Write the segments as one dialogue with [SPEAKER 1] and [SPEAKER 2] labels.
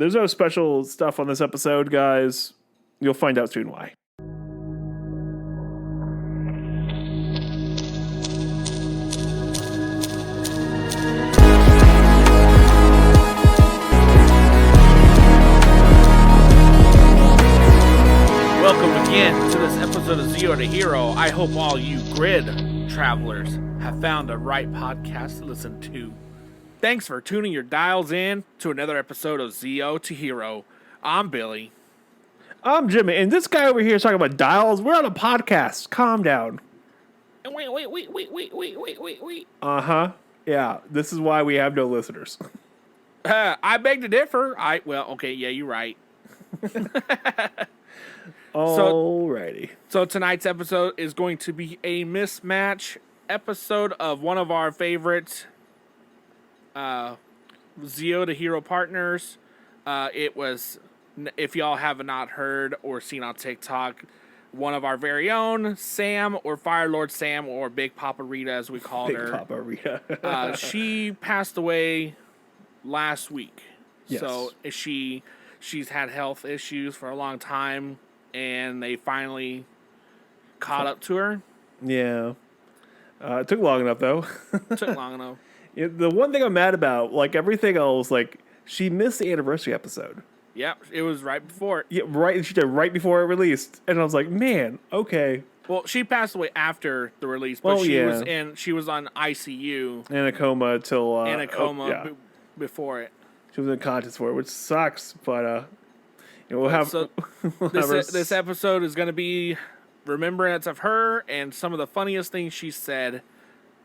[SPEAKER 1] There's no special stuff on this episode, guys. You'll find out soon why.
[SPEAKER 2] Welcome again to this episode of Zero to Hero. I hope all you grid travelers have found the right podcast to listen to. Thanks for tuning your dials in to another episode of Zero to Hero. I'm Billy.
[SPEAKER 1] I'm Jimmy, and this guy over here is talking about dials. We're on a podcast. Calm down.
[SPEAKER 2] Wait.
[SPEAKER 1] Uh-huh. Yeah, this is why we have no listeners.
[SPEAKER 2] I beg to differ. Okay, yeah, you're right.
[SPEAKER 1] Alrighty.
[SPEAKER 2] So tonight's episode is going to be a mismatch episode of one of our favorite Zero to Hero partners. It was, if y'all have not heard or seen on TikTok, one of our very own, Sam, or Fire Lord Sam, or Big Papa Rita, as we called her.
[SPEAKER 1] Big Papa Rita.
[SPEAKER 2] She passed away last week.
[SPEAKER 1] Yes.
[SPEAKER 2] So she's had health issues for a long time, and they finally caught up to her.
[SPEAKER 1] Yeah. It took long enough, though.
[SPEAKER 2] Took long enough.
[SPEAKER 1] Yeah, the one thing I'm mad about, like everything else, like she missed the anniversary episode.
[SPEAKER 2] Yep, it was right before it.
[SPEAKER 1] Yeah, right. She did right before it released, and I was like, man, okay.
[SPEAKER 2] Well, she passed away after the release, but she was on ICU
[SPEAKER 1] In a coma till
[SPEAKER 2] before it.
[SPEAKER 1] She was unconscious for it, which sucks. But we'll have.
[SPEAKER 2] This episode is going to be remembrance of her and some of the funniest things she said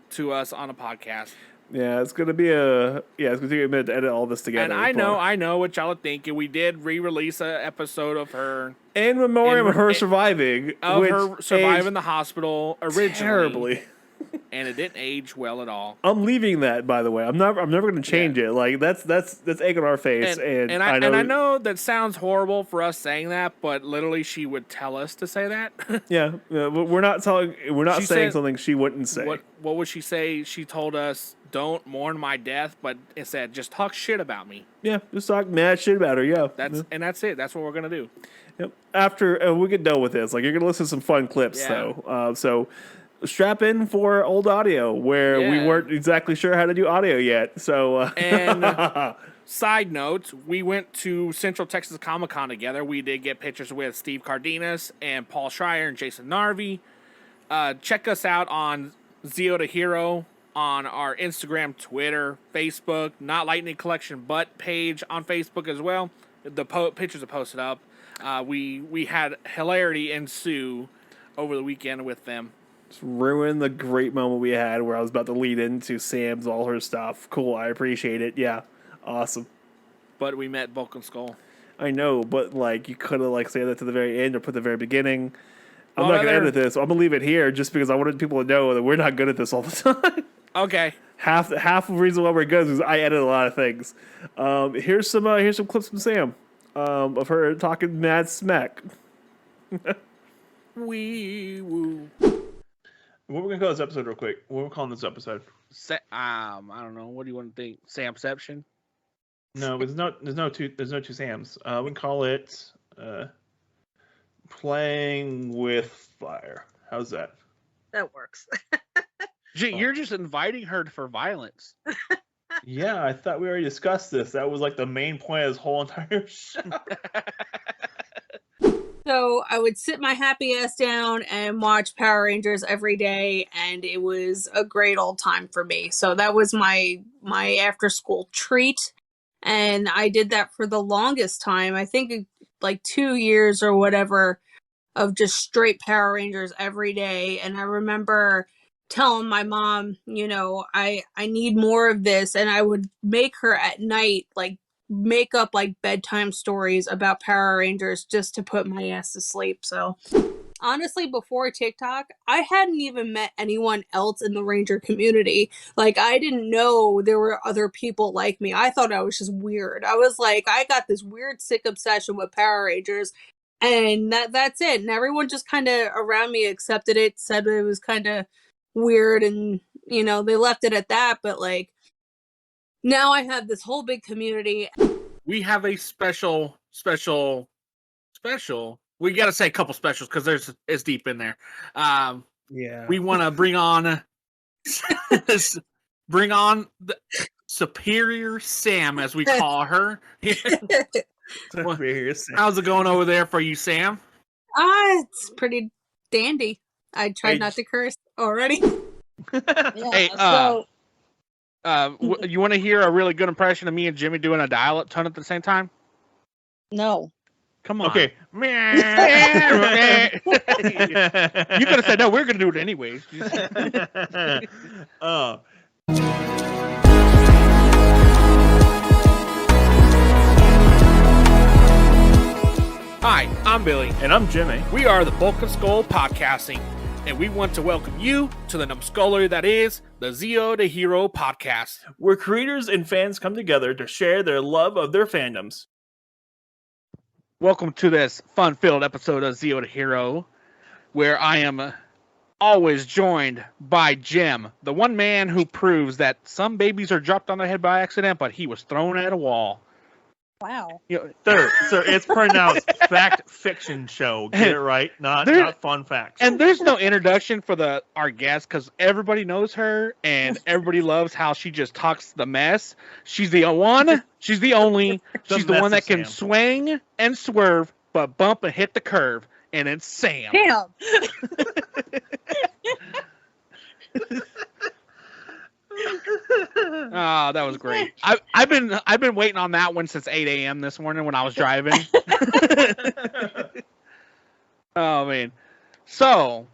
[SPEAKER 2] to us on a podcast.
[SPEAKER 1] Yeah, it's gonna be it's gonna take a minute to edit all this together.
[SPEAKER 2] And I know what y'all are thinking. We did re-release an episode of her
[SPEAKER 1] in memoriam of her surviving,
[SPEAKER 2] the hospital originally,
[SPEAKER 1] terribly,
[SPEAKER 2] and it didn't age well at all.
[SPEAKER 1] I'm leaving that, by the way. I'm never gonna change it. Like that's egg on our face, and I
[SPEAKER 2] know that sounds horrible for us saying that, but literally she would tell us to say that.
[SPEAKER 1] yeah, we're not saying something she wouldn't say.
[SPEAKER 2] What would she say? She told us, "Don't mourn my death," but it said, "Just talk shit about me."
[SPEAKER 1] Yeah, just talk mad shit about her. Yeah,
[SPEAKER 2] that's it. That's what we're gonna do.
[SPEAKER 1] Yep. After we get done with this, like you're gonna listen to some fun clips though. So strap in for old audio where we weren't exactly sure how to do audio yet. So
[SPEAKER 2] and side note, we went to Central Texas Comic Con together. We did get pictures with Steve Cardenas and Paul Schreier and Jason Narvi. Check us out on Zero to Hero on our Instagram, Twitter, Facebook, Not Lightning Collection But page on Facebook as well. The pictures are posted up. We had hilarity ensue over the weekend with them.
[SPEAKER 1] Just ruin the great moment we had where I was about to lead into Sam's all her stuff. Cool, I appreciate it. Yeah, awesome.
[SPEAKER 2] But we met Bulk and Skull.
[SPEAKER 1] I know, but like you could have said that to the very end or put the very beginning. I'm not gonna edit this. I'm gonna leave it here just because I wanted people to know that we're not good at this all the time.
[SPEAKER 2] Okay.
[SPEAKER 1] Half the reason why we're good is because I edit a lot of things. Here's some clips from Sam of her talking mad smack.
[SPEAKER 2] Wee woo.
[SPEAKER 1] What we're gonna call this episode real quick? What we're calling this episode?
[SPEAKER 2] I don't know. What do you want to think? Samception?
[SPEAKER 1] No, there's no two Sams. We can call it Playing with Fire. How's that?
[SPEAKER 3] That works.
[SPEAKER 2] Gee, you're just inviting her for violence.
[SPEAKER 1] Yeah, I thought we already discussed this. That was like the main point of this whole entire show.
[SPEAKER 3] So I would sit my happy ass down and watch Power Rangers every day, and it was a great old time for me. So that was my after school treat, and I did that for the longest time. I think like 2 years or whatever of just straight Power Rangers every day. And I remember telling my mom, I need more of this, and I would make her at night make up bedtime stories about Power Rangers just to put my ass to sleep. So honestly, before TikTok, I hadn't even met anyone else in the Ranger community. I didn't know there were other people like me. I thought I was just weird. I was I got this weird sick obsession with Power Rangers, and that's it. And everyone just kind of around me accepted it, said it was kind of weird, and they left it at that. But now I have this whole big community.
[SPEAKER 2] we have a special. We got to say a couple specials because it's deep in there.
[SPEAKER 1] Yeah.
[SPEAKER 2] We want to bring on the Superior Sam, as we call her. How's it going over there for you, Sam?
[SPEAKER 3] It's pretty dandy. I tried not to curse already.
[SPEAKER 2] Hey, you want to hear a really good impression of me and Jimmy doing a dial-up tone at the same time?
[SPEAKER 3] No.
[SPEAKER 2] Come on.
[SPEAKER 1] Okay.
[SPEAKER 2] You could have said, no, we're going to do it anyways.
[SPEAKER 1] Oh.
[SPEAKER 2] Hi, I'm Billy.
[SPEAKER 1] And I'm Jimmy.
[SPEAKER 2] We are the Bulk of Skull Podcasting, and we want to welcome you to the numbskullery that is the zeotoheropod podcast,
[SPEAKER 1] where creators and fans come together to share their love of their fandoms.
[SPEAKER 2] Welcome to this fun-filled episode of Zeo to Hero, where I am always joined by Jim, the one man who proves that some babies are dropped on their head by accident, but he was thrown at a wall.
[SPEAKER 3] Wow.
[SPEAKER 1] Sir, it's pronounced fact fiction show. Get it right, not fun facts.
[SPEAKER 2] And there's no introduction for our guest because everybody knows her and everybody loves how she just talks the mess. She's the one. She's the only. She's the one that can swing and swerve, but bump and hit the curve. And it's Sam.
[SPEAKER 3] Damn.
[SPEAKER 2] Oh, that was great. I've been waiting on that one since 8 a.m. this morning when I was driving. Oh man. So,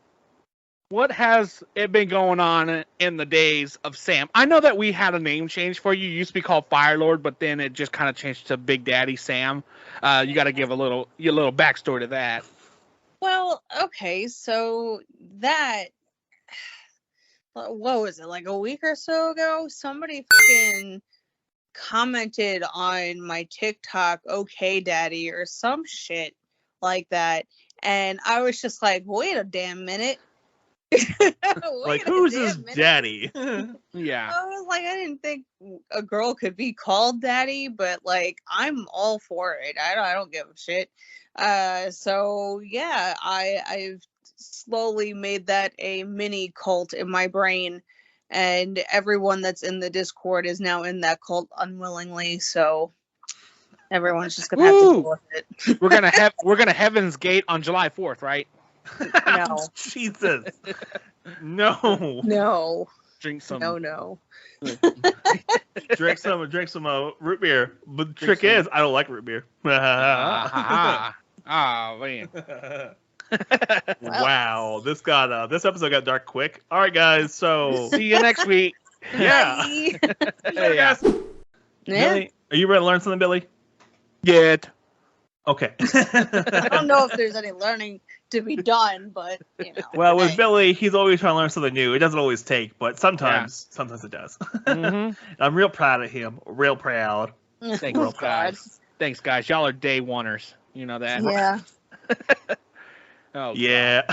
[SPEAKER 2] what has it been going on in the days of Sam? I know that we had a name change for you. You used to be called Firelord, but then it just kind of changed to Big Daddy Sam. You got to give a little backstory to that.
[SPEAKER 4] Well, okay, so that, what was it, like a week or so ago? Somebody fucking commented on my TikTok, okay, daddy, or some shit like that. And I was just like, wait a damn minute.
[SPEAKER 1] Like, who's this daddy?
[SPEAKER 2] Yeah.
[SPEAKER 4] I was like, I didn't think a girl could be called daddy, but like, I'm all for it. I don't give a shit. So yeah, I've slowly made that a mini cult in my brain, and everyone that's in the Discord is now in that cult unwillingly. So everyone's just gonna have to deal with it.
[SPEAKER 2] We're gonna Heaven's Gate on July 4th, right?
[SPEAKER 4] No.
[SPEAKER 1] Jesus. No.
[SPEAKER 2] Drink some.
[SPEAKER 4] No.
[SPEAKER 1] drink some root beer. But the trick is, I don't like root beer.
[SPEAKER 2] Oh man.
[SPEAKER 1] Wow, this episode got dark quick. All right, guys. So
[SPEAKER 2] see you next week.
[SPEAKER 1] Yeah.
[SPEAKER 2] Yeah.
[SPEAKER 1] Billy, are you ready to learn something, Billy?
[SPEAKER 2] Good.
[SPEAKER 1] Okay.
[SPEAKER 4] I don't know if there's any learning to be done, but you know.
[SPEAKER 1] Well, with Billy, he's always trying to learn something new. It doesn't always take, but sometimes it does.
[SPEAKER 2] Mm-hmm.
[SPEAKER 1] I'm real proud of him. Real proud.
[SPEAKER 2] Thanks, guys. Thanks, guys. Y'all are day oneers. You know that.
[SPEAKER 4] Yeah.
[SPEAKER 2] Oh
[SPEAKER 1] yeah.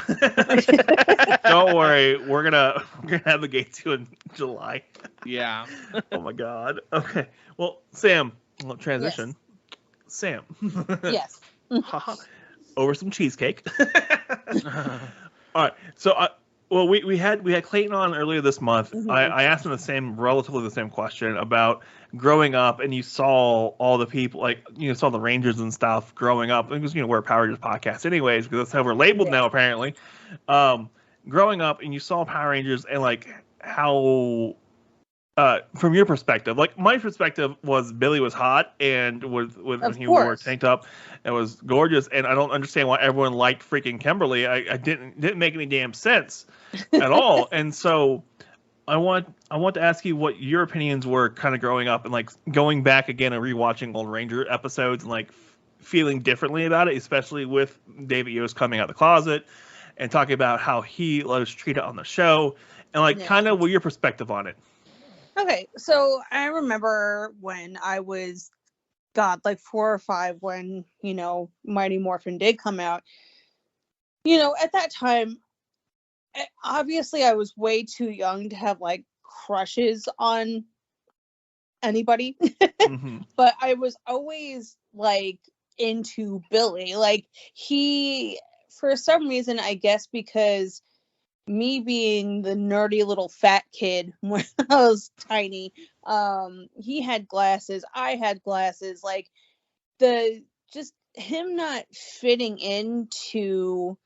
[SPEAKER 1] Don't worry, we're gonna have the gate too in July.
[SPEAKER 2] Yeah.
[SPEAKER 1] Oh my God. Okay. Well, Sam, transition.
[SPEAKER 4] Yes.
[SPEAKER 1] Sam.
[SPEAKER 4] Yes.
[SPEAKER 1] Over some cheesecake. All right. So, we had Clayton on earlier this month.
[SPEAKER 4] Mm-hmm.
[SPEAKER 1] I asked him relatively the same question about growing up, and you saw all the people, like, you saw the Rangers and stuff growing up. Because we're a Power Rangers podcast, anyways, because that's how we're labeled now, apparently. Growing up, and you saw Power Rangers, and like how. From your perspective, like my perspective was Billy was hot and when he wore a tank top, it was gorgeous, and I don't understand why everyone liked freaking Kimberly. I didn't make any damn sense at all, and so I want to ask you what your opinions were, kind of growing up and like going back again and rewatching old Ranger episodes and like feeling differently about it, especially with David Yost coming out of the closet and talking about how he was treated on the show, and like kind of what your perspective on it.
[SPEAKER 4] Okay, so I remember when I was, like 4 or 5 when, Mighty Morphin did come out. At that time, obviously I was way too young to have, like, crushes on anybody.
[SPEAKER 1] Mm-hmm.
[SPEAKER 4] But I was always like into Billy. Like he, for some reason, I guess because me being the nerdy little fat kid when I was tiny, he had glasses, I had glasses, like the just him not fitting into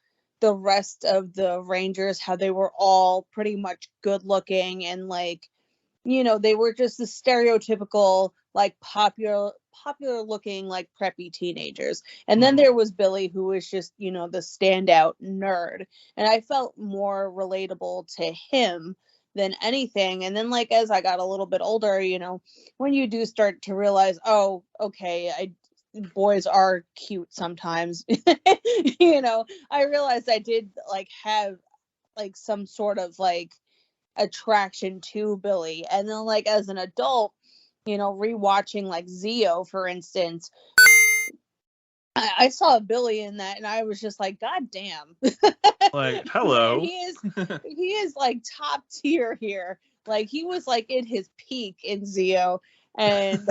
[SPEAKER 4] the rest of the Rangers, how they were all pretty much good looking and like, you know, they were just the stereotypical like popular looking like preppy teenagers. And then there was Billy, who was just, you know, the standout nerd, and I felt more relatable to him than anything. And then like as I got a little bit older, you know, when you do start to realize, oh, okay, boys are cute sometimes. You know, I realized I did like have like some sort of like attraction to Billy. And then like as an adult, you know, rewatching like Zeo, for instance, I saw Billy in that and I was just like, God damn.
[SPEAKER 1] Like, hello.
[SPEAKER 4] He is like top tier here. Like he was like in his peak in Zeo. And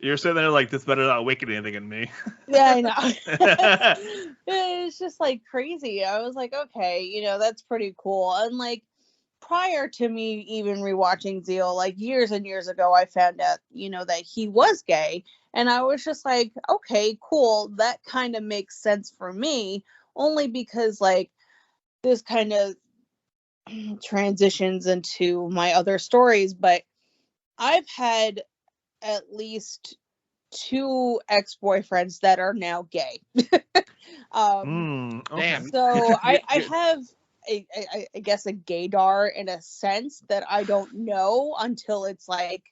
[SPEAKER 1] You're sitting there like, this better not awaken anything in me.
[SPEAKER 4] yeah, I know. It's just like crazy. I was like, okay, you know, that's pretty cool. And like prior to me even rewatching Zeal, like years and years ago, I found out, you know, that he was gay. And I was just like, okay, cool. That kind of makes sense for me, only because like this kind of transitions into my other stories. But I've had at least 2 ex-boyfriends that are now gay.
[SPEAKER 1] Okay.
[SPEAKER 2] Damn.
[SPEAKER 4] So I have I guess a gaydar in a sense that I don't know until it's like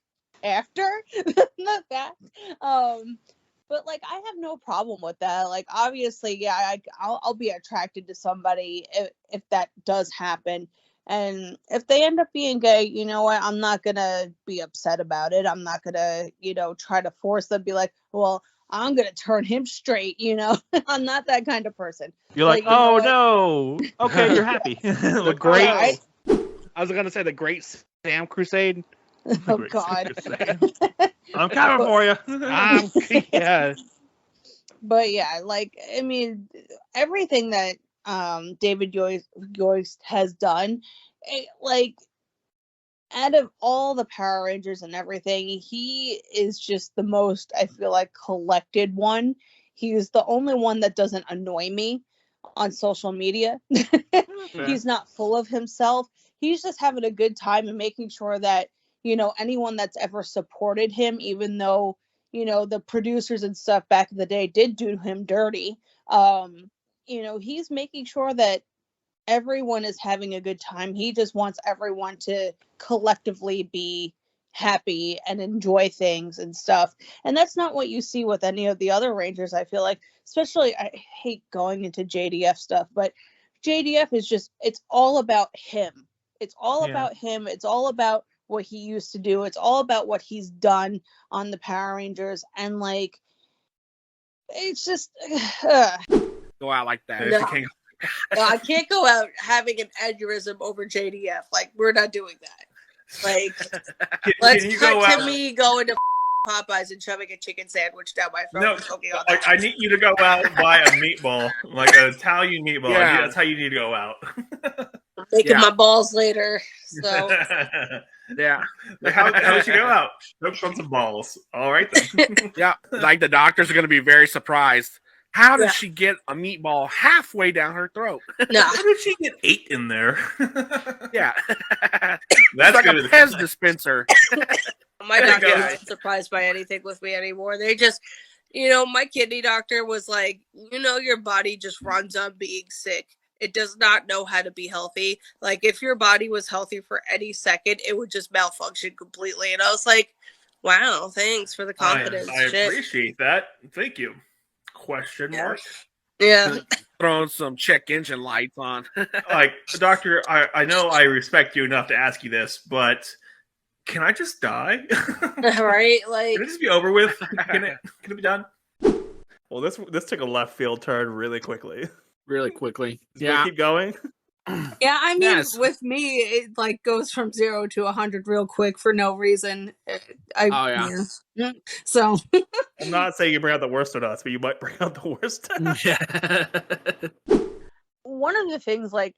[SPEAKER 4] after the fact. But like I have no problem with that. Like obviously, yeah, I'll be attracted to somebody if that does happen. And if they end up being gay, you know what? I'm not gonna be upset about it. I'm not gonna, you know, try to force them. Be like, well, I'm gonna turn him straight. You know, I'm not that kind of person.
[SPEAKER 1] You're like,
[SPEAKER 4] you know
[SPEAKER 1] oh
[SPEAKER 4] what?
[SPEAKER 1] no. Okay, you're happy.
[SPEAKER 2] The great. I was gonna say the Great Sam Crusade.
[SPEAKER 4] Oh God.
[SPEAKER 1] I'm coming for you.
[SPEAKER 2] Yeah.
[SPEAKER 4] But yeah, like I mean, everything that David Yost has done, like out of all the Power Rangers and everything, he is just the most, I feel like, collected one. He's the only one that doesn't annoy me on social media. He's not full of himself. He's just having a good time and making sure that, you know, anyone that's ever supported him, even though, you know, the producers and stuff back in the day did do him dirty, you know, he's making sure that everyone is having a good time. He just wants everyone to collectively be happy and enjoy things and stuff. And that's not what you see with any of the other Rangers, I feel like. Especially, I hate going into JDF stuff, but JDF is just, it's all about him. It's all about him. It's all about what he used to do. It's all about what he's done on the Power Rangers. And like, it's just,
[SPEAKER 2] Go out like that.
[SPEAKER 4] No. No, I can't go out having an aneurysm over JDF. Like, we're not doing that. Like, let's cut to me going to Popeyes and shoving a chicken sandwich down my throat.
[SPEAKER 5] No, like, I need you to go out and buy a meatball, like an Italian meatball.
[SPEAKER 2] Yeah.
[SPEAKER 5] That's how you need to go out.
[SPEAKER 4] I'm making my balls later. So
[SPEAKER 2] Yeah.
[SPEAKER 5] Like, how did you go out? Choked on some balls. All right then.
[SPEAKER 2] Yeah. Like the doctors are going to be very surprised. How did she get a meatball halfway down her throat?
[SPEAKER 4] no.
[SPEAKER 5] How did she get 8 in there?
[SPEAKER 2] Yeah.
[SPEAKER 5] That's
[SPEAKER 2] like
[SPEAKER 5] good.
[SPEAKER 2] a Pez dispenser.
[SPEAKER 4] My doctor isn't surprised by anything with me anymore. They just, you know, my kidney doctor was like, you know, your body just runs on being sick. It does not know how to be healthy. Like, if your body was healthy for any second, it would just malfunction completely. And I was like, wow, thanks for the confidence.
[SPEAKER 5] I appreciate that. Thank you. Question mark.
[SPEAKER 4] Yeah.
[SPEAKER 2] Throwing some check engine lights on.
[SPEAKER 5] Like, doctor, I know I respect you enough to ask you this, but can I just die?
[SPEAKER 4] Right? Like,
[SPEAKER 5] Can it just be over with? Can it be done?
[SPEAKER 1] Well, this took a left field turn really quickly.
[SPEAKER 2] Really quickly.
[SPEAKER 1] Yeah. Keep going.
[SPEAKER 3] Yeah, I mean,
[SPEAKER 2] Yes.
[SPEAKER 3] with me, it like goes from 0 to 100 real quick for no reason.
[SPEAKER 2] Oh, yeah.
[SPEAKER 3] Yeah. So
[SPEAKER 1] I'm not saying you bring out the worst in us, but you might bring out the worst.
[SPEAKER 2] Yeah.
[SPEAKER 4] One of the things, like,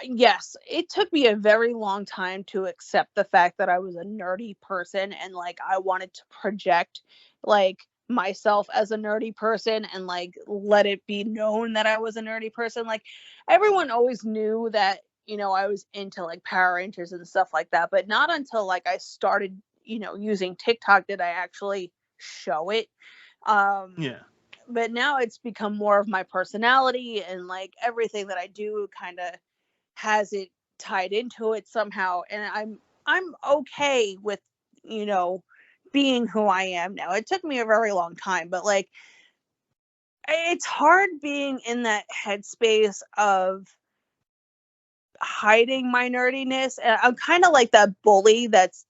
[SPEAKER 4] yes, it took me a very long time to accept the fact that I was a nerdy person, and like I wanted to project like myself as a nerdy person and like let it be known that I was a nerdy person. Like everyone always knew that, I was into like Power Rangers and stuff like that, but not until like I started, using TikTok did I actually show it. Um
[SPEAKER 1] Yeah.
[SPEAKER 4] but now it's become more of my personality, and like everything that I do kind of has it tied into it somehow, and I'm okay with, you know being who I am now. It took me a very long time, but like it's hard being in that headspace of hiding my nerdiness, and I'm kind of like that bully that's,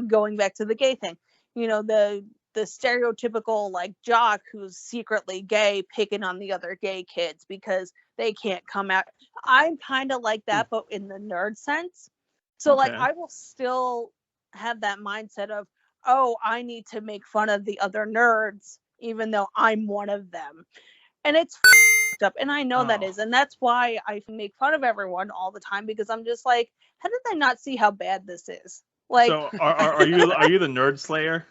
[SPEAKER 4] going back to the gay thing, the stereotypical like jock who's secretly gay picking on the other gay kids because they can't come out. I'm kind of like that, but in the nerd sense. So like
[SPEAKER 1] Okay.
[SPEAKER 4] I will still have that mindset of, oh, I need to make fun of the other nerds even though I'm one of them, and it's up, and I know that
[SPEAKER 1] Oh.
[SPEAKER 4] is, and that's why I make fun of everyone all the time, because I'm just like, how did I not see how bad this is? Like,
[SPEAKER 1] So are you the nerd slayer?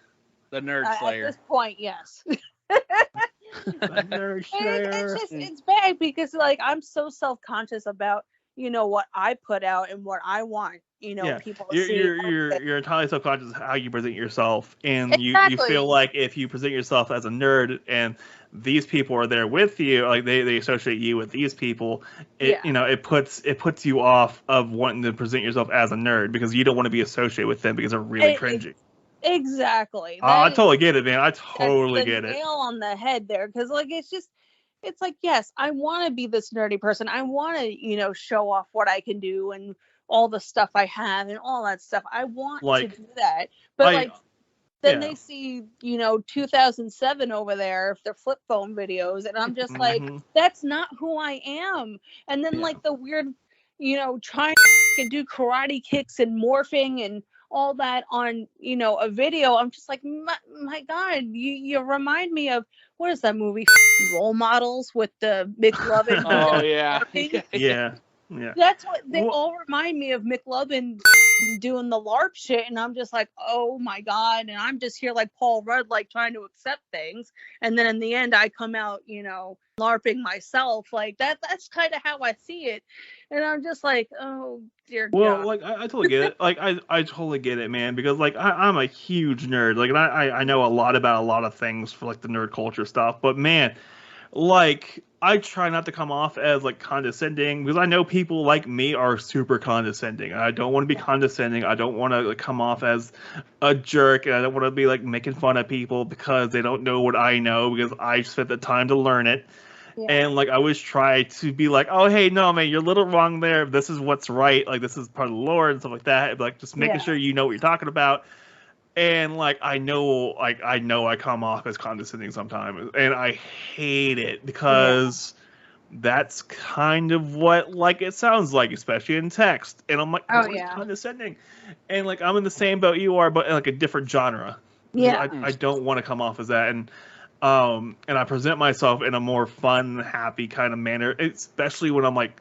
[SPEAKER 2] The Nerd
[SPEAKER 4] at
[SPEAKER 2] Slayer.
[SPEAKER 4] this point, yes.
[SPEAKER 1] The nerd
[SPEAKER 4] It's
[SPEAKER 1] slayer.
[SPEAKER 4] just, it's bad because like I'm so self-conscious about, what I put out and what I want,
[SPEAKER 1] Yeah,
[SPEAKER 4] people to
[SPEAKER 1] you're
[SPEAKER 4] see.
[SPEAKER 1] you're you're you're entirely subconscious of how you present yourself, and you feel
[SPEAKER 4] Exactly.
[SPEAKER 1] like if you present yourself as a nerd and these people are there with you, like they associate you with these people,
[SPEAKER 4] Yeah.
[SPEAKER 1] it puts you off of wanting to present yourself as a nerd because you don't want to be associated with them because they're really cringy.
[SPEAKER 4] Exactly.
[SPEAKER 1] I
[SPEAKER 4] That is
[SPEAKER 1] totally get it, man. I
[SPEAKER 4] that's
[SPEAKER 1] totally
[SPEAKER 4] the
[SPEAKER 1] get it.
[SPEAKER 4] nail on the head there, because like it's like, yes, I want to be this nerdy person. I want to, show off what I can do and all the stuff I have and all that stuff. I want to
[SPEAKER 1] Like
[SPEAKER 4] do that. But
[SPEAKER 1] I,
[SPEAKER 4] like then
[SPEAKER 1] yeah.
[SPEAKER 4] they see, 2007 over there, their flip phone videos, and I'm just like,
[SPEAKER 1] Hmm.
[SPEAKER 4] that's not who I am. And then
[SPEAKER 1] Yeah.
[SPEAKER 4] like the weird, trying to do karate kicks and morphing and all that on, a video. I'm just like, my God, you remind me of, what is that movie, Role Models, with the McLovin
[SPEAKER 2] Oh, yeah.
[SPEAKER 4] LARPing?
[SPEAKER 1] Yeah. Yeah.
[SPEAKER 4] That's what they
[SPEAKER 1] Well,
[SPEAKER 4] all remind me of, McLovin doing the LARP shit, and I'm just like, oh my God, and I'm just here like Paul Rudd, like trying to accept things, and then in the end I come out, LARPing myself. Like that's kind of how I see it, and I'm just like, oh dear
[SPEAKER 1] Well,
[SPEAKER 4] God.
[SPEAKER 1] like I totally get it. Like I totally get it, man. Because like I'm a huge nerd. Like and I know a lot about a lot of things for like the nerd culture stuff. But man, like I try not to come off as like condescending because I know people like me are super condescending. I don't want to be condescending. I don't want to like, come off as a jerk, and I don't want to be like making fun of people because they don't know what I know because I spent the time to learn it.
[SPEAKER 4] Yeah.
[SPEAKER 1] And like I always try to be like, oh hey, no man, you're a little wrong there. This is what's right. Like this is part of the Lord and stuff like that. Like just making
[SPEAKER 4] Yeah.
[SPEAKER 1] sure you know what you're talking about. And like I know I come off as condescending sometimes, and I hate it because that's kind of what like it sounds like, especially in text. And I'm like,
[SPEAKER 4] Oh
[SPEAKER 1] what is
[SPEAKER 4] yeah.
[SPEAKER 1] condescending? And like I'm in the same boat you are, but in like a different genre.
[SPEAKER 4] Yeah.
[SPEAKER 1] I don't want to come off as that, and I present myself in a more fun, happy kind of manner, especially when I'm like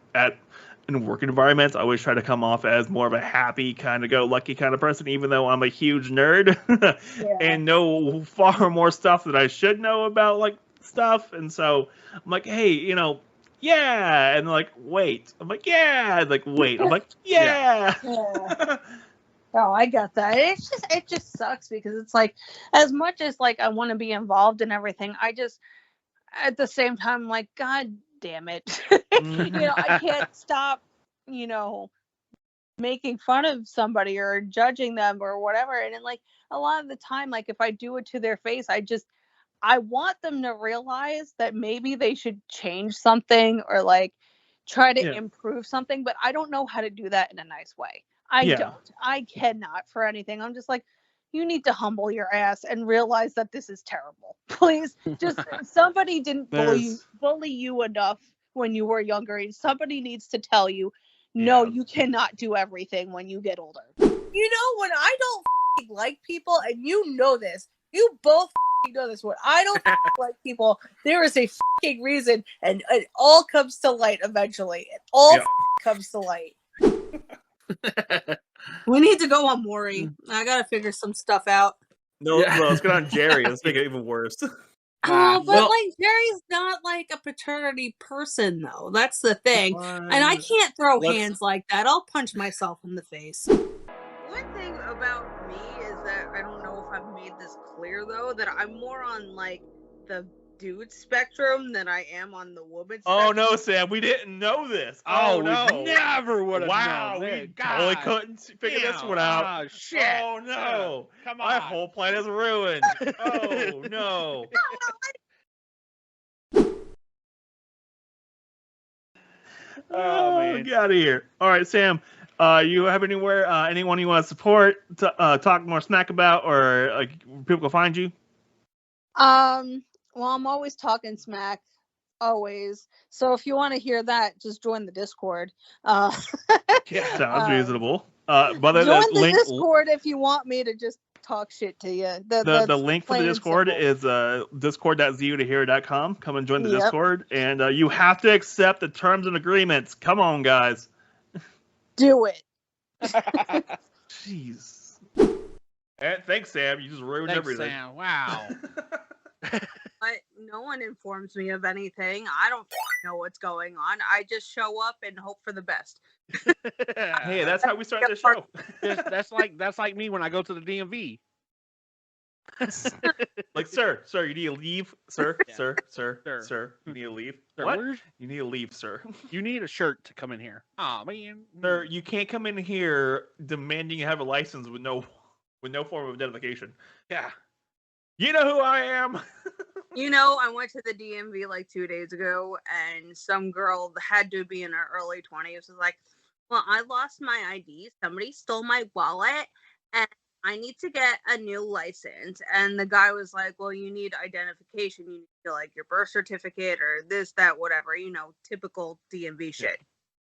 [SPEAKER 1] in work environments. I always try to come off as more of a happy, kind of go lucky kind of person, even though I'm a huge nerd
[SPEAKER 4] Yeah.
[SPEAKER 1] and know far more stuff that I should know about like stuff. And so I'm like, hey, yeah, and they're like, wait. I'm like, yeah, and like, wait. I'm like, yeah.
[SPEAKER 4] Yeah. Oh, I got that. It just sucks because it's like, as much as like I want to be involved in everything, I just, at the same time, I'm like, God damn it. I can't stop, you know, making fun of somebody or judging them or whatever. And then like a lot of the time, like if I do it to their face, I want them to realize that maybe they should change something or like try to
[SPEAKER 1] Yeah,
[SPEAKER 4] improve something, but I don't know how to do that in a nice way. I
[SPEAKER 1] yeah.
[SPEAKER 4] don't. I cannot for anything. I'm just like, you need to humble your ass and realize that this is terrible. Please, just somebody didn't
[SPEAKER 1] There's
[SPEAKER 4] bully you enough when you were younger. Somebody needs to tell you, No,
[SPEAKER 1] Yeah.
[SPEAKER 4] you cannot do everything when you get older.
[SPEAKER 3] You know, when I don't like people, and you know this, you both know this, when I don't like people, there is a reason, and it all comes to light eventually. It all comes to light. We need to go on Maury. I gotta figure some stuff out.
[SPEAKER 1] No, let's get on Jerry. Let's make it even worse.
[SPEAKER 3] Oh, but
[SPEAKER 1] well-
[SPEAKER 3] like Jerry's not like a paternity person, though. That's the thing. And I can't throw hands like that. I'll punch myself in the face.
[SPEAKER 4] One thing about me is that I don't know if I've made this clear though, that I'm more on like the dude spectrum than I am on the woman spectrum.
[SPEAKER 1] Oh no, Sam, we didn't know this.
[SPEAKER 6] Oh,
[SPEAKER 1] no.
[SPEAKER 6] we never would have
[SPEAKER 1] Wow,
[SPEAKER 6] known.
[SPEAKER 1] we totally couldn't figure this one out.
[SPEAKER 6] Oh, shit.
[SPEAKER 1] Oh no.
[SPEAKER 6] Come
[SPEAKER 1] My
[SPEAKER 6] on.
[SPEAKER 1] whole plan is ruined. Oh no. Oh man, get out of here. All right, Sam. You have anyone you want to support, talk more snack about, or like people can find you?
[SPEAKER 4] Well, I'm always talking smack, always. So if you want to hear that, just join the Discord.
[SPEAKER 1] Yeah, sounds reasonable. But
[SPEAKER 4] join the Discord if you want me to just talk shit to you.
[SPEAKER 1] The link for the Discord is discord.zeotohero.com. Come and join the Discord, and you have to accept the terms and agreements. Come on, guys.
[SPEAKER 4] Do it.
[SPEAKER 1] Jeez. And thanks, Sam. You just ruined everything.
[SPEAKER 6] Sam. Wow.
[SPEAKER 4] But no one informs me of anything. I don't know what's going on. I just show up and hope for the best.
[SPEAKER 1] Hey, that's how we start the show.
[SPEAKER 6] That's like me when I go to the DMV.
[SPEAKER 1] Like, sir, you need to leave, sir,
[SPEAKER 6] Yeah.
[SPEAKER 1] sir, you need to leave.
[SPEAKER 6] Sir,
[SPEAKER 1] What? You need to leave, sir.
[SPEAKER 6] You need a shirt to come in here. Oh man.
[SPEAKER 1] Sir, you can't come in here demanding you have a license with no form of identification.
[SPEAKER 6] Yeah.
[SPEAKER 1] You know who I am.
[SPEAKER 4] You know, I went to the DMV like 2 days ago, and some girl had to be in her early 20s was like, well, I lost my ID. Somebody stole my wallet, and I need to get a new license. And the guy was like, well, you need identification. You need like your birth certificate or this, that, whatever, typical DMV shit.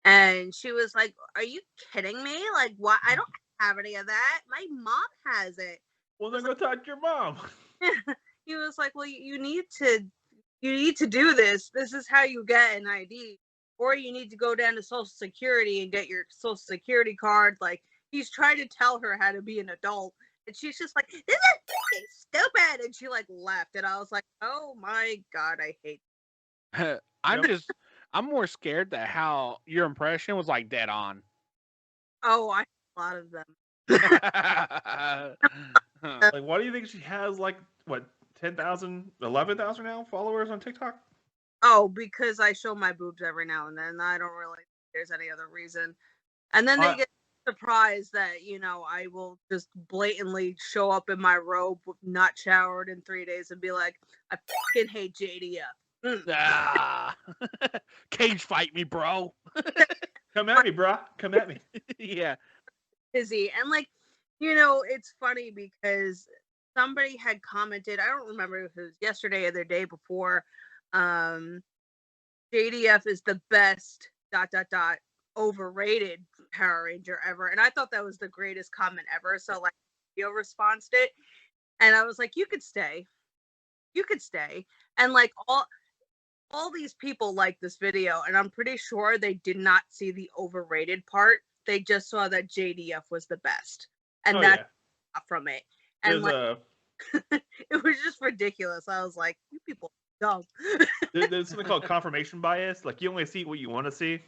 [SPEAKER 4] And she was like, are you kidding me? Like, what? I don't have any of that. My mom has it.
[SPEAKER 1] Well, then go talk to your mom.
[SPEAKER 4] He was like, well, you need to do this. This is how you get an ID. Or you need to go down to Social Security and get your Social Security card. Like, he's trying to tell her how to be an adult. And she's just like, this is fucking stupid. And she like left. And I was like, oh my God, I hate
[SPEAKER 6] I'm more scared that how your impression was like dead on.
[SPEAKER 4] Oh, I have a lot of them.
[SPEAKER 1] Like, why do you think she has like what 10,000, 11,000 now followers on TikTok?
[SPEAKER 4] Oh, because I show my boobs every now and then. I don't really think there's any other reason. And then they get surprised that, I will just blatantly show up in my robe, not showered in 3 days, and be like, I fucking hate JDF.
[SPEAKER 6] Cage fight me, bro.
[SPEAKER 1] Come at me, bro. Come at me.
[SPEAKER 6] Yeah.
[SPEAKER 4] Busy. And it's funny because somebody had commented, I don't remember if it was yesterday or the day before, JDF is the best ... overrated Power Ranger ever. And I thought that was the greatest comment ever. So video responded it. And I was like, you could stay. And all these people like this video, and I'm pretty sure they did not see the overrated part. They just saw that JDF was the best. And that's from it. And it was just ridiculous. I was like, you people are dumb.
[SPEAKER 1] There's something called confirmation bias. Like, you only see what you want to see.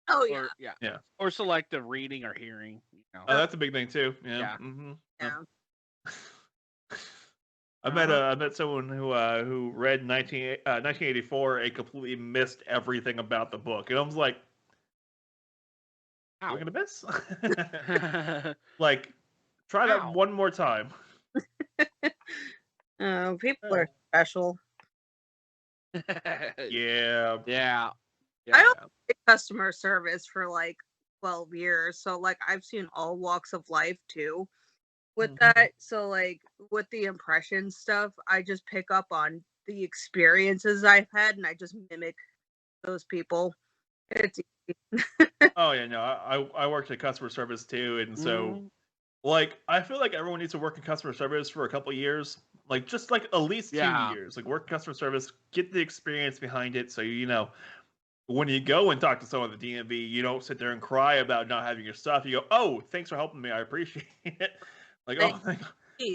[SPEAKER 4] Oh, yeah.
[SPEAKER 6] Yeah. Or selective reading or hearing.
[SPEAKER 1] Oh, that's a big thing, too. Yeah. Mm-hmm.
[SPEAKER 4] Yeah.
[SPEAKER 1] I met someone who read 1984 and completely missed everything about the book. And I was like, we're going to miss? Like, try that one more time.
[SPEAKER 4] People are special.
[SPEAKER 1] Yeah.
[SPEAKER 4] I don't get customer service for 12 years. So I've seen all walks of life too with that. So with the impression stuff, I just pick up on the experiences I've had and I just mimic those people. It's
[SPEAKER 1] Oh yeah, no, I worked at customer service too, and so
[SPEAKER 6] Mhm.
[SPEAKER 1] like I feel like everyone needs to work in customer service for a couple years, like just like at least 2 years, like work customer service, get the experience behind it, so you know when you go and talk to someone at the DMV, you don't sit there and cry about not having your stuff. You go, oh, thanks for helping me, I appreciate it. Like, oh,
[SPEAKER 4] Thank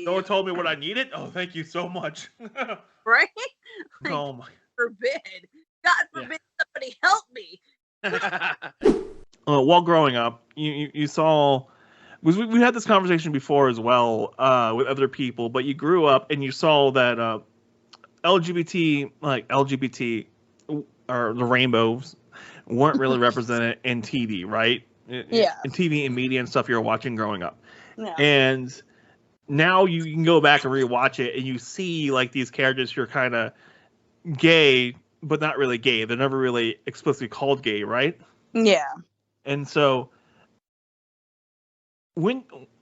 [SPEAKER 1] someone
[SPEAKER 4] you.
[SPEAKER 1] told me what I needed. Oh, thank you so much.
[SPEAKER 4] Right? Like,
[SPEAKER 1] Oh my.
[SPEAKER 4] forbid. God
[SPEAKER 6] Yeah.
[SPEAKER 4] forbid somebody help me.
[SPEAKER 1] While growing up, you saw. We had this conversation before as well with other people, but you grew up and you saw that LGBT or the rainbows weren't really represented in TV, right?
[SPEAKER 4] Yeah.
[SPEAKER 1] In TV and media and stuff you were watching growing up,
[SPEAKER 4] Yeah.
[SPEAKER 1] and now you can go back and rewatch it and you see like these characters who are kind of gay, but not really gay. They're never really explicitly called gay, right?
[SPEAKER 4] Yeah.
[SPEAKER 1] And so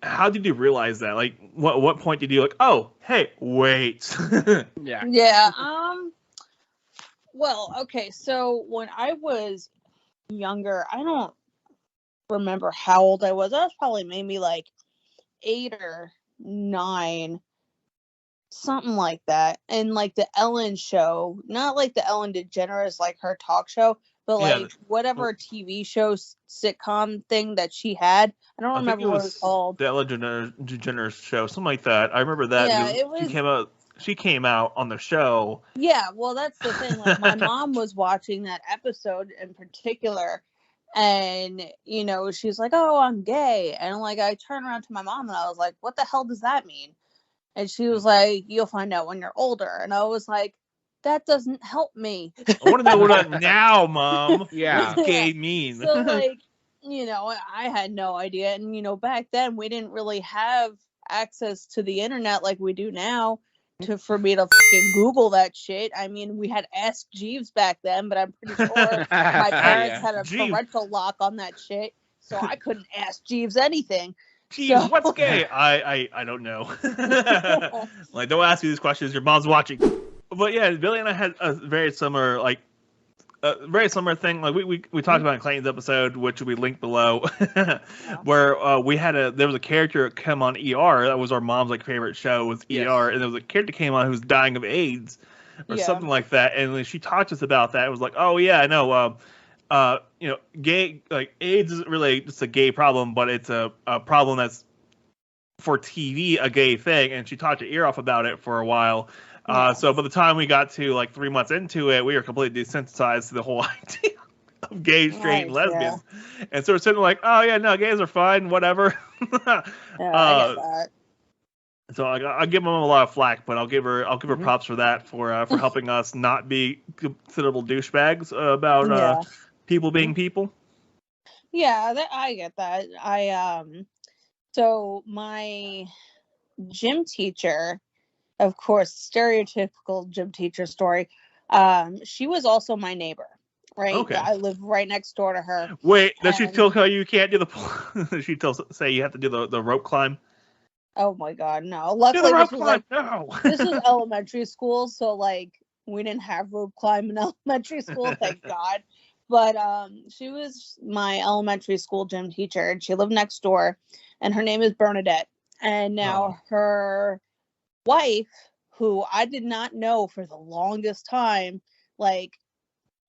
[SPEAKER 1] how did you realize that? Like, what point did you like? Oh, hey, wait.
[SPEAKER 6] Yeah.
[SPEAKER 4] Yeah. Well, okay, so when I was younger, I don't remember how old I was. I was probably maybe like 8 or 9, something like that. And like the Ellen show, not like the Ellen DeGeneres, like her talk show, but
[SPEAKER 1] Yeah,
[SPEAKER 4] like whatever TV show sitcom thing that she had. I don't
[SPEAKER 1] I think
[SPEAKER 4] remember
[SPEAKER 1] it
[SPEAKER 4] what it was
[SPEAKER 1] was
[SPEAKER 4] called.
[SPEAKER 1] the Ellen DeGeneres show, something like that. I remember that
[SPEAKER 4] Yeah,
[SPEAKER 1] because
[SPEAKER 4] it was.
[SPEAKER 1] She came out on the show.
[SPEAKER 4] Yeah, well, that's the thing. Like, my mom was watching that episode in particular, and she's like, "Oh, I'm gay," and like, I turned around to my mom and I was like, "What the hell does that mean?" And she was like, "You'll find out when you're older," and I was like, "That doesn't help me."
[SPEAKER 1] I want to know what now, Mom.
[SPEAKER 6] Yeah.
[SPEAKER 1] What does gay mean?
[SPEAKER 4] So like, I had no idea, and back then we didn't really have access to the internet like we do now for me to fucking Google that shit. I mean, we had Ask Jeeves back then, but I'm pretty sure my parents
[SPEAKER 6] Yeah.
[SPEAKER 4] had a
[SPEAKER 1] Jeeves.
[SPEAKER 4] parental lock on that shit, so I couldn't ask Jeeves anything.
[SPEAKER 1] Jeez,
[SPEAKER 4] So
[SPEAKER 1] what's gay? I don't know. Like, don't ask me these questions. Your mom's watching. But yeah, Billy and I had a very similar thing. Like we talked about in Clayton's episode, which we linked below, where there was a character that came on ER. That was our mom's like favorite show was ER,
[SPEAKER 6] Yes.
[SPEAKER 1] and there was a character came on who was dying of AIDS or
[SPEAKER 4] Yeah.
[SPEAKER 1] something like that. And then she talked to us about that. It was like, oh yeah, I know. Gay like AIDS isn't really just a gay problem, but it's a problem that's for TV a gay thing. And she talked to ear off about it for a while.
[SPEAKER 4] Yeah.
[SPEAKER 1] So by the time we got to like 3 months into it, we were completely desensitized to the whole idea of gay, straight, and
[SPEAKER 4] Right,
[SPEAKER 1] lesbians. And so we're sitting like, oh yeah, no, gays are fine, whatever.
[SPEAKER 4] Yeah, I get that.
[SPEAKER 1] So I'll give them a lot of flack, but I'll give her
[SPEAKER 6] Mhm.
[SPEAKER 1] props for that for helping us not be considerable douchebags about
[SPEAKER 4] Yeah.
[SPEAKER 1] people being people.
[SPEAKER 4] Yeah, I get that. So my gym teacher, of course, stereotypical gym teacher story. She was also my neighbor, right?
[SPEAKER 1] Okay.
[SPEAKER 4] I live right next door to her.
[SPEAKER 1] Wait, does she
[SPEAKER 4] And-
[SPEAKER 1] still tell you can't do does she say you have to do the rope climb?
[SPEAKER 4] Oh my god, no.
[SPEAKER 1] Do
[SPEAKER 4] Luckily
[SPEAKER 1] the rope
[SPEAKER 4] this was
[SPEAKER 1] climb?
[SPEAKER 4] like
[SPEAKER 1] No.
[SPEAKER 4] this was elementary school, so like we didn't have rope climb in elementary school, thank God. But she was my elementary school gym teacher, and she lived next door, and her name is Bernadette. And now her wife, who I did not know for the longest time, like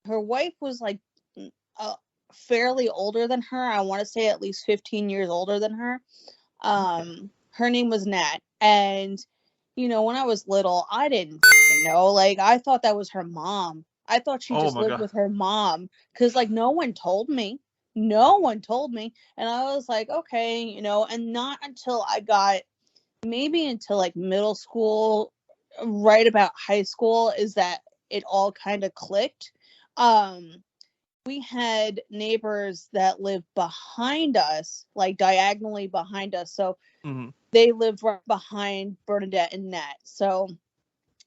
[SPEAKER 4] her wife was like fairly older than her. I want to say at least 15 years older than her. Her name was Nat, and when I was little, I didn't know. Like, I thought that was her mom. I thought she
[SPEAKER 1] Oh
[SPEAKER 4] just
[SPEAKER 1] my
[SPEAKER 4] lived
[SPEAKER 1] God.
[SPEAKER 4] with her mom, because like no one told me. No one told me, and I was like, okay, and not until I got maybe until like middle school, right about high school, is that it all kind of clicked. We had neighbors that lived behind us, like diagonally behind us. So
[SPEAKER 1] Mhm.
[SPEAKER 4] they lived right behind Bernadette and Nat. So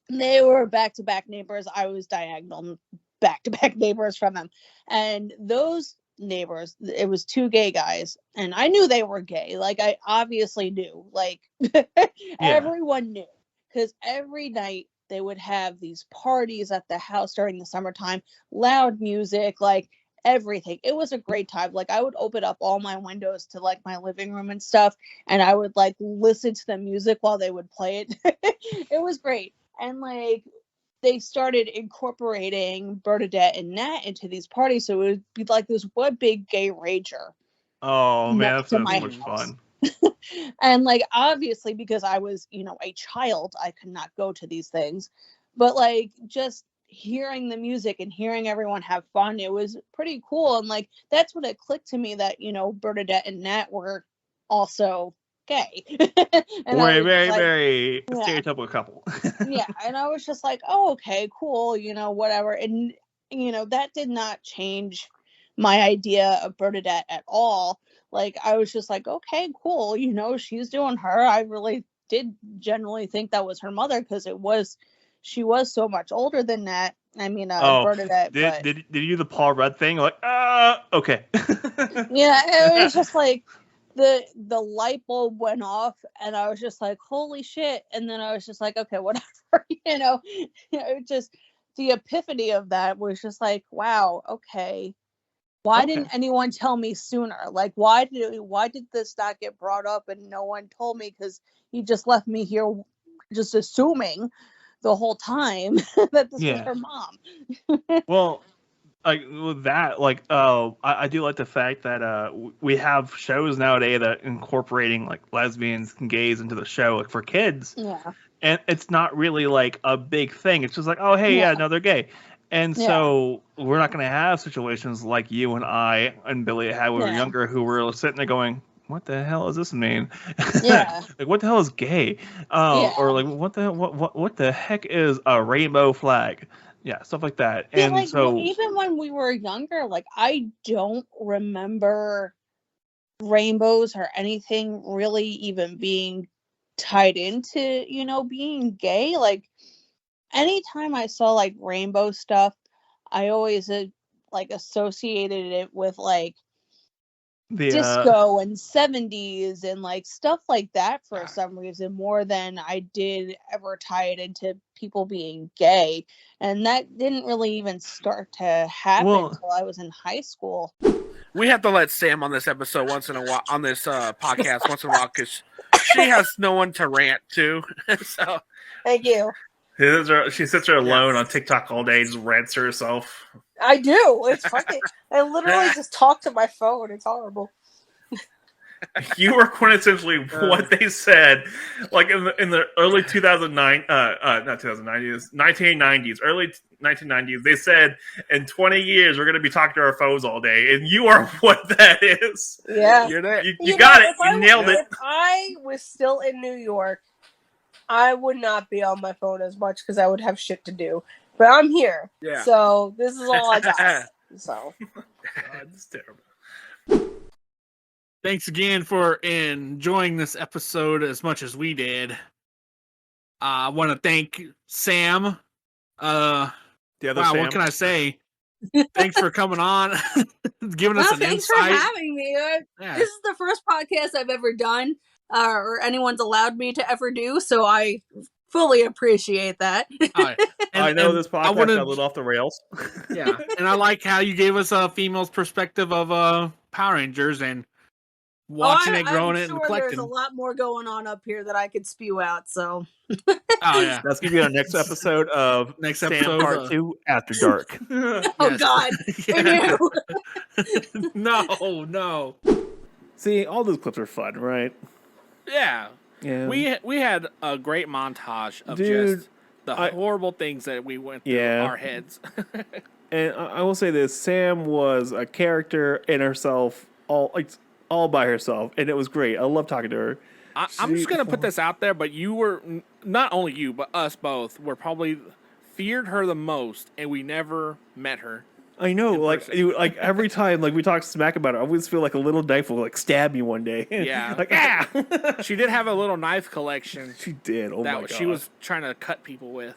[SPEAKER 4] they were back to back neighbors. I was diagonal back to back neighbors from them. And those neighbors, it was 2 gay guys. And I knew they were gay. Like, I obviously knew. Like, everyone knew. Because every night they would have these parties at the house during the summertime, loud music, like everything. It was a great time. Like I would open up all my windows to like my living room and stuff, and I would like listen to the music while they would play it. It was great. And like they started incorporating Bernadette and Nat into these parties, so it would be like this one big gay rager.
[SPEAKER 1] Oh man,
[SPEAKER 4] next
[SPEAKER 1] that's
[SPEAKER 4] to
[SPEAKER 1] so
[SPEAKER 4] my
[SPEAKER 1] much
[SPEAKER 4] house.
[SPEAKER 1] fun.
[SPEAKER 4] And like obviously because I was, you know, a child, I could not go to these things. But like just hearing the music and hearing everyone have fun, it was pretty cool. And like that's when it clicked to me that, you know, Bernadette and Nat were also gay. And I
[SPEAKER 1] We're a
[SPEAKER 4] was
[SPEAKER 1] very,
[SPEAKER 4] like,
[SPEAKER 1] very
[SPEAKER 4] yeah.
[SPEAKER 1] stereotypical couple.
[SPEAKER 4] Yeah, and I was just like, oh, okay, cool, you know, whatever. And you know, that did not change my idea of Bernadette at all. Like I was just like, okay, cool, you know, she's doing her. I really did generally think that was her mother because she was so much older than that. I mean,
[SPEAKER 1] Oh,
[SPEAKER 4] Bernadette, but
[SPEAKER 1] did you do the Paul Rudd thing? Like, okay.
[SPEAKER 4] yeah, it was just like the light bulb went off, and I was just like, holy shit. And then I was just like, okay, whatever. You know, it just the epiphany of that was just like, wow, okay, why
[SPEAKER 1] Okay.
[SPEAKER 4] didn't anyone tell me sooner? Like why did this not get brought up and no one told me? Because you just left me here just assuming the whole time that this was
[SPEAKER 1] Yeah.
[SPEAKER 4] her mom.
[SPEAKER 1] Well, like with that, like, I do like the fact that we have shows nowadays that incorporating like lesbians and gays into the show, like for kids,
[SPEAKER 4] Yeah.
[SPEAKER 1] and it's not really like a big thing. It's just like, oh hey, yeah, no, they're gay. And
[SPEAKER 4] Yeah.
[SPEAKER 1] so we're not going to have situations like you and I and Billy had when we were
[SPEAKER 4] Yeah.
[SPEAKER 1] younger, who were sitting there going, "What the hell does this mean?
[SPEAKER 4] Yeah.
[SPEAKER 1] Like, what the hell is gay?
[SPEAKER 4] Yeah.
[SPEAKER 1] Or like, what the heck is a rainbow flag? Yeah, stuff like that."
[SPEAKER 4] Yeah,
[SPEAKER 1] And
[SPEAKER 4] like
[SPEAKER 1] so,
[SPEAKER 4] even when we were younger, like I don't remember rainbows or anything really even being tied into, you know, being gay. Like anytime I saw like rainbow stuff, I always like associated it with like
[SPEAKER 1] the
[SPEAKER 4] disco and 70s and like stuff like that for some reason more than I did ever tie it into people being gay. And that didn't really even start to happen
[SPEAKER 1] Well-
[SPEAKER 4] until I was in high school.
[SPEAKER 2] We have to let Sam on this episode once in a while, on this podcast once in a while, because she has no one to rant to. So
[SPEAKER 4] Thank you.
[SPEAKER 5] She sits there alone on TikTok all day, just rants to herself.
[SPEAKER 7] I do. It's funny. I literally just talk to my phone. It's horrible.
[SPEAKER 5] You were quintessentially what they said, like in the early 2009, not 2090s, 1990s, early 1990s. They said in 20 years we're going to be talking to our phones all day, and you are what that is.
[SPEAKER 7] Yeah.
[SPEAKER 2] you're there.
[SPEAKER 5] You got it. You nailed it.
[SPEAKER 7] If I was still in New York, I would not be on my phone as much because I would have shit to do. But I'm here.
[SPEAKER 2] Yeah.
[SPEAKER 7] So this is all I got. So
[SPEAKER 5] It's terrible.
[SPEAKER 6] Thanks again for enjoying this episode as much as we did. I want to thank Sam.
[SPEAKER 1] the other
[SPEAKER 6] Wow,
[SPEAKER 1] Sam.
[SPEAKER 6] what can I say? Thanks for coming on, giving us
[SPEAKER 3] Well,
[SPEAKER 6] an
[SPEAKER 3] thanks
[SPEAKER 6] insight.
[SPEAKER 3] for having me.
[SPEAKER 6] Yeah.
[SPEAKER 3] This is the first podcast I've ever done, or anyone's allowed me to ever do, so I fully appreciate that.
[SPEAKER 1] I know this
[SPEAKER 6] I
[SPEAKER 1] podcast
[SPEAKER 6] wanna-
[SPEAKER 1] got a little off the rails.
[SPEAKER 6] Yeah, and I like how you gave us a female's perspective of Power Rangers and watching it, growing
[SPEAKER 3] I'm
[SPEAKER 6] it,
[SPEAKER 3] sure
[SPEAKER 6] and collecting.
[SPEAKER 3] there's a lot more going on up here that I could spew out. So,
[SPEAKER 6] Oh yeah,
[SPEAKER 1] That's gonna be our next episode of
[SPEAKER 6] Next
[SPEAKER 1] Sam
[SPEAKER 6] episode,
[SPEAKER 1] Part 2 After Dark.
[SPEAKER 3] oh
[SPEAKER 6] Yes.
[SPEAKER 3] God,
[SPEAKER 6] Yeah.
[SPEAKER 3] Ew.
[SPEAKER 6] No.
[SPEAKER 1] See, all those clips are fun, right?
[SPEAKER 2] Yeah.
[SPEAKER 1] Yeah.
[SPEAKER 2] We had a great montage of
[SPEAKER 1] Dude,
[SPEAKER 2] just the
[SPEAKER 1] I-
[SPEAKER 2] horrible things that we went through
[SPEAKER 1] Yeah.
[SPEAKER 2] our heads.
[SPEAKER 1] And I will say this: Sam was a character in herself, all by herself, and it was great. I love talking to her.
[SPEAKER 2] I'm just gonna put this out there, but you were not only you, but us both were probably feared her the most, and we never met her.
[SPEAKER 1] I know,
[SPEAKER 2] in
[SPEAKER 1] like
[SPEAKER 2] person.
[SPEAKER 1] like every time like we talk smack about her, I always feel like a little knife will like stab me one day.
[SPEAKER 2] Yeah.
[SPEAKER 1] like ah.
[SPEAKER 2] She did have a little knife collection
[SPEAKER 1] She did. Oh my
[SPEAKER 2] that
[SPEAKER 1] god.
[SPEAKER 2] she was trying to cut people with.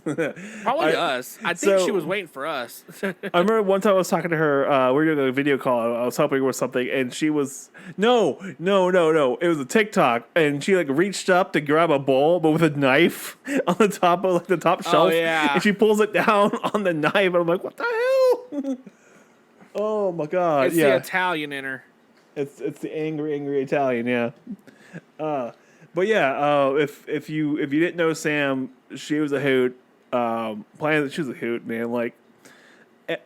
[SPEAKER 1] Probably
[SPEAKER 2] Probably us. I think
[SPEAKER 1] so-
[SPEAKER 2] she was waiting for us.
[SPEAKER 1] I remember one time I was talking to her. We were doing a video call. I was helping her with something, and she was no. It was a TikTok, and she like reached up to grab a bowl, but with a knife on the top of like the top shelf.
[SPEAKER 2] yeah.
[SPEAKER 1] And she pulls it down on the knife, and I'm like, what the hell? Oh my god,
[SPEAKER 2] It's the Italian in her.
[SPEAKER 1] It's the angry Italian, yeah. But yeah, if you didn't know Sam, she was a hoot. She was a hoot, man. Like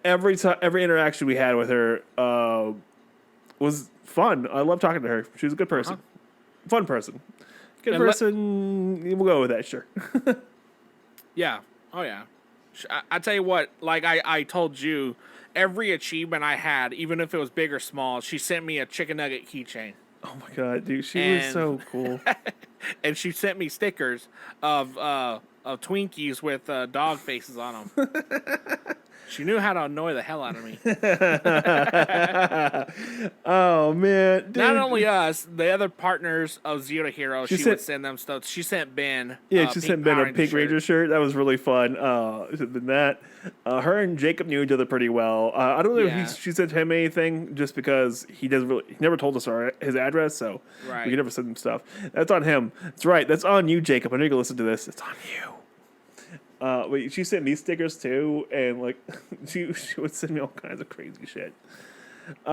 [SPEAKER 1] every interaction we had with her was fun. I love talking to her. She was a good person, fun person, good person. We'll go with that, sure.
[SPEAKER 2] Yeah. Oh yeah. I tell you what. Like I told you, every achievement I had, even if it was big or small, she sent me a chicken nugget keychain.
[SPEAKER 1] Oh my god, dude, she was so cool.
[SPEAKER 2] And she sent me stickers of Twinkies with dog faces on them. She knew how to annoy the hell out of me.
[SPEAKER 1] Oh man, dude.
[SPEAKER 2] Not only us, the other partners of Zero to Hero, she would send them stuff. She sent Ben.
[SPEAKER 1] Yeah, she sent Ben a Pink Ranger shirt. That was really fun. That her and Jacob knew each other pretty well. I don't know if she sent him anything, just because he never told us his address, so we could never send him stuff. That's on him. That's right. That's on you, Jacob. I know you can listen to this. It's on you. But she sent me stickers too, and like she would send me all kinds of crazy shit. We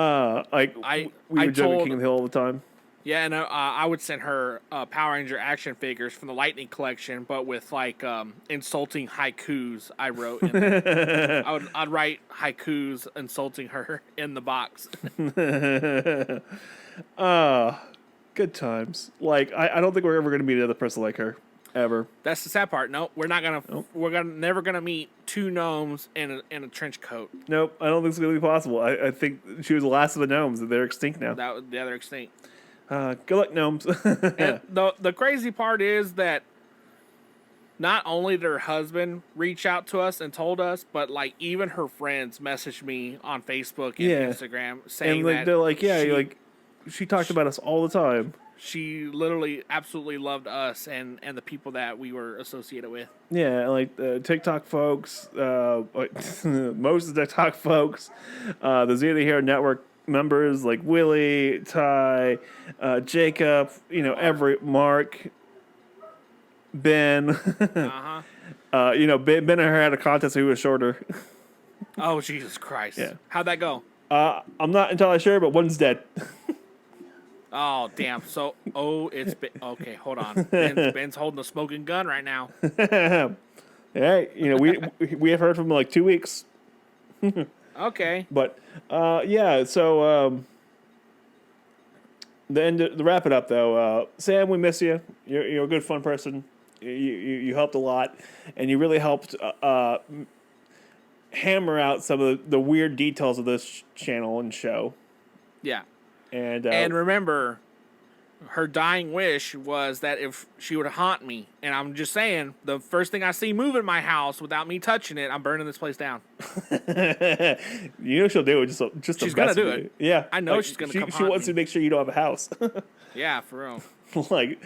[SPEAKER 1] would joke at King of the Hill all the time.
[SPEAKER 2] Yeah, and I would send her Power Ranger action figures from the Lightning collection, but with like insulting haikus I wrote. In there. I'd write haikus insulting her in the box.
[SPEAKER 1] Good times. Like I don't think we're ever gonna meet another person like her. Ever.
[SPEAKER 2] That's the sad part. No, we're not gonna. Nope. We're never gonna meet two gnomes in a trench coat.
[SPEAKER 1] Nope, I don't think it's gonna be possible. I think she was the last of the gnomes. They're extinct now.
[SPEAKER 2] They're extinct.
[SPEAKER 1] Good luck, gnomes.
[SPEAKER 2] And the crazy part is that not only did her husband reach out to us and told us, but like even her friends messaged me on Facebook and Instagram saying
[SPEAKER 1] and, like, they're like, she talked about us all the time.
[SPEAKER 2] She literally absolutely loved us and the people that we were associated with.
[SPEAKER 1] Yeah, like TikTok folks, most of the TikTok folks, the Zero to Hero Network members like Willie, Ty, Jacob, Mark, Ben. Ben and her had a contest who was shorter.
[SPEAKER 2] Oh, Jesus Christ. Yeah. How'd that go?
[SPEAKER 1] I'm not entirely sure, but one's dead.
[SPEAKER 2] Oh, damn. So, it's Ben. Okay, hold on. Ben's holding a smoking gun right now.
[SPEAKER 1] Hey, we have heard from him like 2 weeks.
[SPEAKER 2] Okay.
[SPEAKER 1] But, so, to wrap it up, though, Sam, we miss you. You're a good, fun person. You helped a lot, and you really helped hammer out some of the weird details of this channel and show.
[SPEAKER 2] Yeah.
[SPEAKER 1] And
[SPEAKER 2] remember, her dying wish was that if she would haunt me, and I'm just saying, the first thing I see move in my house without me touching it, I'm burning this place down.
[SPEAKER 1] She'll do it. Just
[SPEAKER 2] she's gonna do it.
[SPEAKER 1] Yeah,
[SPEAKER 2] I know she's gonna.
[SPEAKER 1] She wants to make sure you don't have a house.
[SPEAKER 2] Yeah, for real.
[SPEAKER 1] Like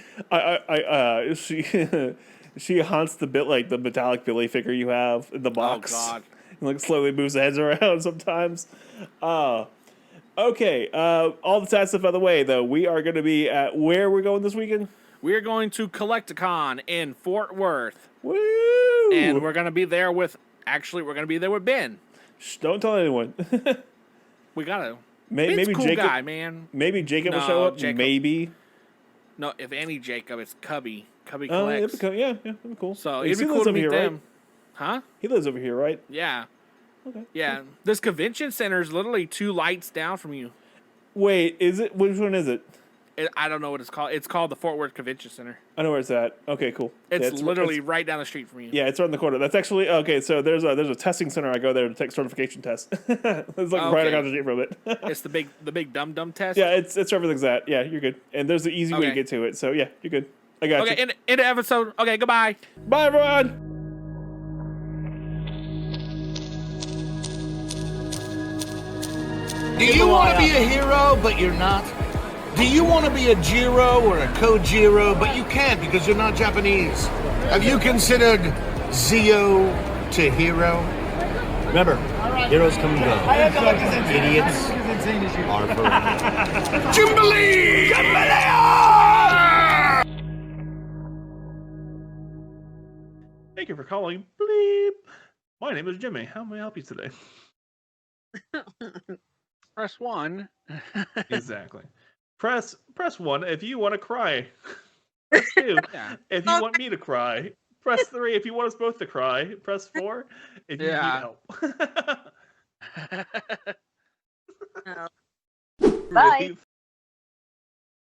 [SPEAKER 1] she haunts the the metallic Billy figure you have in the box.
[SPEAKER 2] Oh God!
[SPEAKER 1] And slowly moves the heads around sometimes. Okay, all the sad stuff out of the way, though. We are going to be at where we're going this weekend?
[SPEAKER 2] We're going to Collecticon in Fort Worth.
[SPEAKER 1] Woo!
[SPEAKER 2] And we're going to be there with Ben.
[SPEAKER 1] Shh, don't tell anyone.
[SPEAKER 2] We got to.
[SPEAKER 1] Maybe
[SPEAKER 2] cool
[SPEAKER 1] Jacob,
[SPEAKER 2] guy, man.
[SPEAKER 1] Maybe Jacob will show up.
[SPEAKER 2] Jacob.
[SPEAKER 1] Maybe.
[SPEAKER 2] No, if any Jacob, it's Cubby. Cubby collects.
[SPEAKER 1] Yeah, that'd be cool.
[SPEAKER 2] So it'd be cool to meet them. Right? Huh?
[SPEAKER 1] He lives over here, right?
[SPEAKER 2] Yeah.
[SPEAKER 1] Okay.
[SPEAKER 2] Yeah, this convention center is literally 2 lights down from you.
[SPEAKER 1] Wait, is it? Which one is it?
[SPEAKER 2] I don't know what it's called. It's called the Fort Worth Convention Center.
[SPEAKER 1] I know where it's at. Okay, cool.
[SPEAKER 2] It's literally right down the street from you.
[SPEAKER 1] Yeah, it's right in the corner. That's actually okay. So there's a testing center. I go there to take certification tests. It's right across the street from it.
[SPEAKER 2] It's the big dum test.
[SPEAKER 1] Yeah, it's where everything's at. Yeah, you're good. And there's an easy way to get to it. So yeah, you're good. I got you.
[SPEAKER 2] Okay, in the episode. Okay, goodbye.
[SPEAKER 1] Bye, everyone.
[SPEAKER 8] Do you want to be a hero, but you're not? Do you want to be a Jiro or a Kojiro, but you can't because you're not Japanese? Have you considered Zeotohero? Remember, heroes come and go. Idiots are forever. Jubilee!
[SPEAKER 1] Thank you for calling. Bleep. My name is Jimmy. How may I help you today?
[SPEAKER 6] Press 1.
[SPEAKER 1] Exactly. Press 1 if you want to cry. Press 2
[SPEAKER 6] Yeah.
[SPEAKER 1] if you want me to cry. Press 3 if you want us both to cry. Press 4 if you need
[SPEAKER 6] Yeah.
[SPEAKER 1] help.
[SPEAKER 4] Oh.
[SPEAKER 1] Really